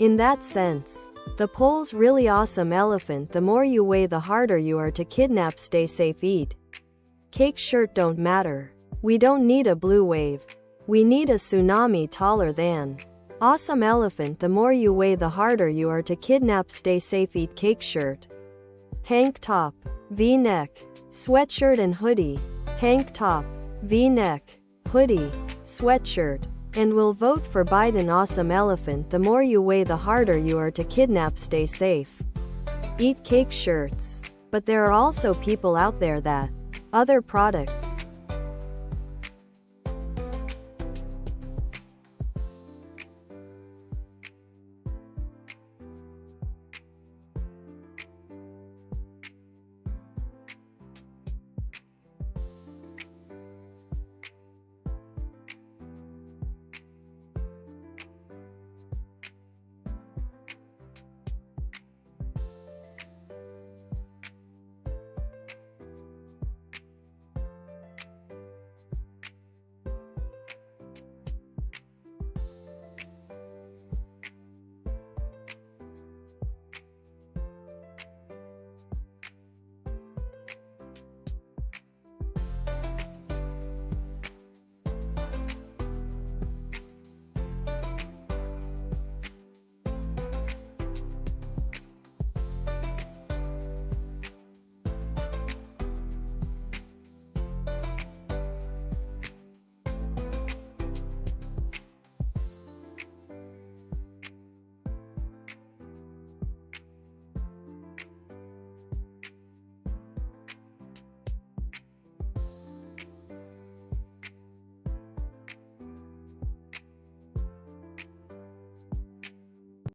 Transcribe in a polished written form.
In that sense, the poll's really awesome elephant. The more you weigh, the harder you are to kidnap. Stay safe. Eat cake shirt don't matter. We don't need a blue wave. We need a tsunami taller than. Awesome elephant. The more you weigh, the harder you are to kidnap. Stay safe. Eat cake shirt. Tank top, V-neck, sweatshirt and hoodie. Tank top, V-neck, hoodie, sweatshirt. And we'll vote for Biden. Awesome elephant. The more you weigh, the harder you are to kidnap. Stay safe. Eat cake shirts. But there are also people out there that other products.